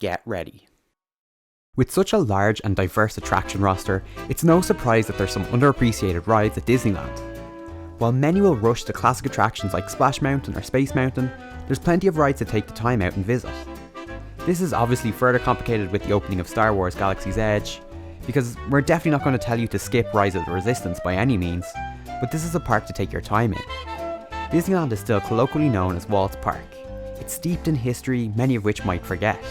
get ready. With such a large and diverse attraction roster, it's no surprise that there's some underappreciated rides at Disneyland. While many will rush to classic attractions like Splash Mountain or Space Mountain, there's plenty of rides to take the time out and visit. This is obviously further complicated with the opening of Star Wars Galaxy's Edge, because we're definitely not going to tell you to skip Rise of the Resistance by any means, but this is a park to take your time in. Disneyland is still colloquially known as Walt's Park. It's steeped in history, many of which you might forget.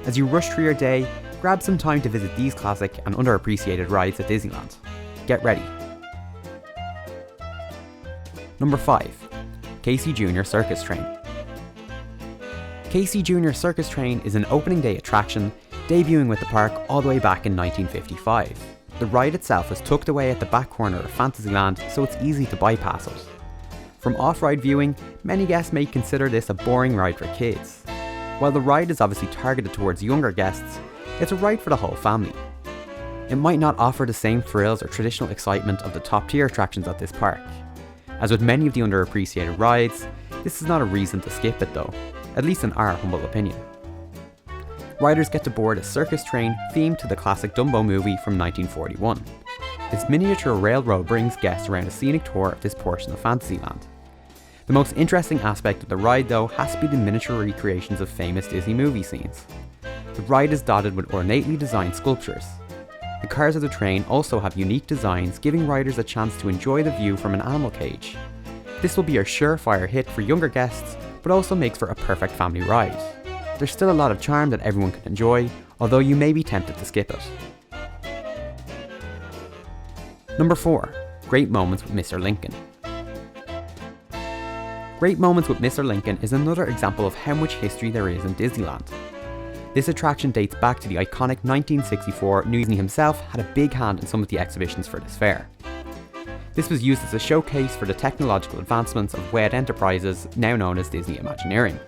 As you rush through your day, grab some time to visit these classic and underappreciated rides at Disneyland. Get ready. Number 5. Casey Jr. Circus Train. Casey Jr. Circus Train is an opening day attraction, debuting with the park all the way back in 1955. The ride itself is tucked away at the back corner of Fantasyland, so it's easy to bypass it. From off-ride viewing, many guests may consider this a boring ride for kids. While the ride is obviously targeted towards younger guests, it's a ride for the whole family. It might not offer the same thrills or traditional excitement of the top-tier attractions at this park. As with many of the underappreciated rides, this is not a reason to skip it though, at least in our humble opinion. Riders get to board a circus train themed to the classic Dumbo movie from 1941. This miniature railroad brings guests around a scenic tour of this portion of Fantasyland. The most interesting aspect of the ride though has to be the miniature recreations of famous Disney movie scenes. The ride is dotted with ornately designed sculptures. The cars of the train also have unique designs, giving riders a chance to enjoy the view from an animal cage. This will be a surefire hit for younger guests, but also makes for a perfect family ride. There's still a lot of charm that everyone can enjoy, although you may be tempted to skip it. Number 4. Great Moments with Mr. Lincoln. Great Moments with Mr. Lincoln is another example of how much history there is in Disneyland. This attraction dates back to the iconic 1964 Disney himself had a big hand in some of the exhibitions for this fair. This was used as a showcase for the technological advancements of WED Enterprises, now known as Disney Imagineering.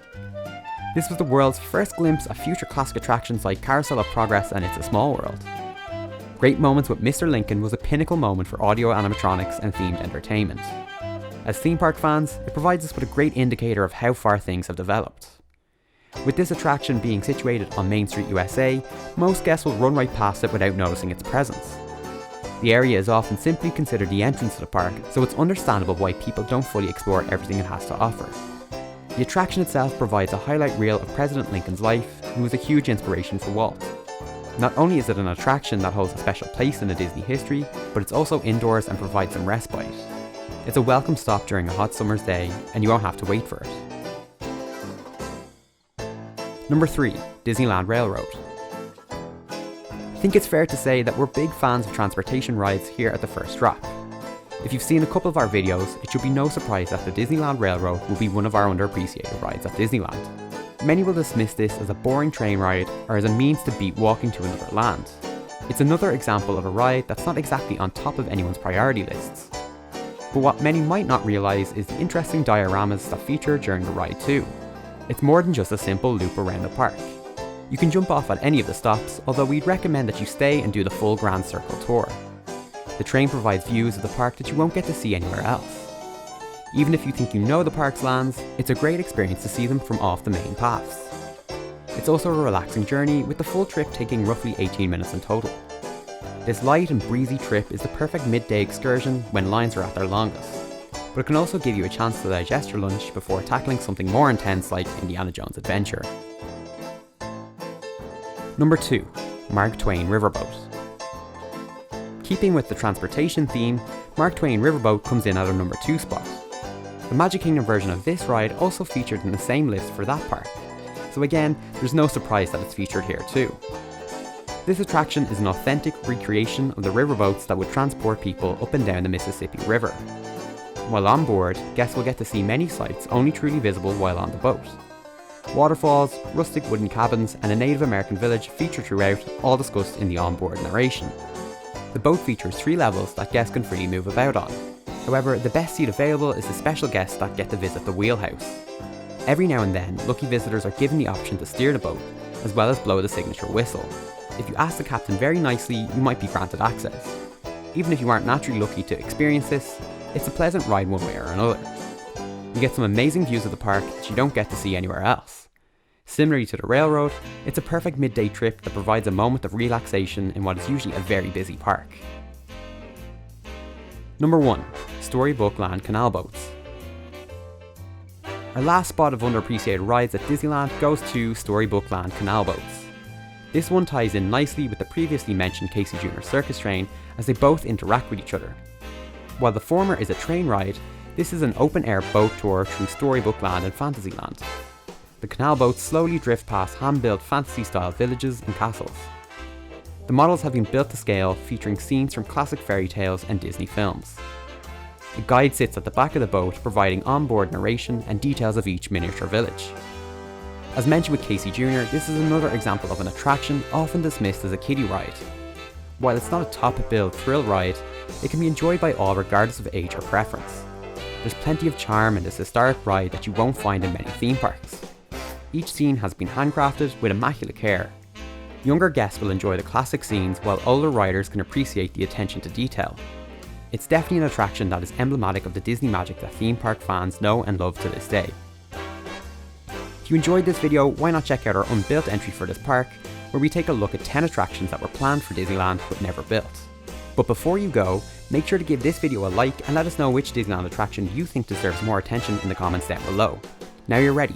This was the world's first glimpse of future classic attractions like Carousel of Progress and It's a Small World. Great Moments with Mr. Lincoln was a pinnacle moment for audio animatronics and themed entertainment. As theme park fans, it provides us with a great indicator of how far things have developed. With this attraction being situated on Main Street, USA, most guests will run right past it without noticing its presence. The area is often simply considered the entrance to the park, so it's understandable why people don't fully explore everything it has to offer. The attraction itself provides a highlight reel of President Lincoln's life, who was a huge inspiration for Walt. Not only is it an attraction that holds a special place in the Disney history, but it's also indoors and provides some respite. It's a welcome stop during a hot summer's day, and you won't have to wait for it. Number 3. Disneyland Railroad. I think it's fair to say that we're big fans of transportation rides here at the First Drop. If you've seen a couple of our videos, it should be no surprise that the Disneyland Railroad will be one of our underappreciated rides at Disneyland. Many will dismiss this as a boring train ride or as a means to beat walking to another land. It's another example of a ride that's not exactly on top of anyone's priority lists. But what many might not realise is the interesting dioramas that feature during the ride too. It's more than just a simple loop around the park. You can jump off at any of the stops, although we'd recommend that you stay and do the full Grand Circle tour. The train provides views of the park that you won't get to see anywhere else. Even if you think you know the park's lands, it's a great experience to see them from off the main paths. It's also a relaxing journey, with the full trip taking roughly 18 minutes in total. This light and breezy trip is the perfect midday excursion when lines are at their longest. But it can also give you a chance to digest your lunch before tackling something more intense like Indiana Jones' Adventure. Number 2. Mark Twain Riverboat. Keeping with the transportation theme, Mark Twain Riverboat comes in at our number 2 spot. The Magic Kingdom version of this ride also featured in the same list for that park, so again, there's no surprise that it's featured here too. This attraction is an authentic recreation of the riverboats that would transport people up and down the Mississippi River. While on board, guests will get to see many sights only truly visible while on the boat. Waterfalls, rustic wooden cabins, and a Native American village feature throughout, all discussed in the onboard narration. The boat features 3 levels that guests can freely move about on. However, the best seat available is the special guests that get to visit the wheelhouse. Every now and then, lucky visitors are given the option to steer the boat, as well as blow the signature whistle. If you ask the captain very nicely, you might be granted access. Even if you aren't naturally lucky to experience this, it's a pleasant ride one way or another. You get some amazing views of the park that you don't get to see anywhere else. Similarly to the railroad, it's a perfect midday trip that provides a moment of relaxation in what is usually a very busy park. Number 1. Storybook Land Canal Boats. Our last spot of underappreciated rides at Disneyland goes to Storybook Land Canal Boats. This one ties in nicely with the previously mentioned Casey Jr. Circus train as they both interact with each other. While the former is a train ride, this is an open-air boat tour through Storybook Land and Fantasyland. The canal boats slowly drift past hand-built fantasy-style villages and castles. The models have been built to scale, featuring scenes from classic fairy tales and Disney films. A guide sits at the back of the boat, providing onboard narration and details of each miniature village. As mentioned with Casey Jr., this is another example of an attraction often dismissed as a kiddie ride. While it's not a top-billed thrill ride, it can be enjoyed by all regardless of age or preference. There's plenty of charm in this historic ride that you won't find in many theme parks. Each scene has been handcrafted with immaculate care. Younger guests will enjoy the classic scenes, while older riders can appreciate the attention to detail. It's definitely an attraction that is emblematic of the Disney magic that theme park fans know and love to this day. If you enjoyed this video, why not check out our unbuilt entry for this park, where we take a look at 10 attractions that were planned for Disneyland but never built. But before you go, make sure to give this video a like and let us know which Disneyland attraction you think deserves more attention in the comments down below. Now you're ready,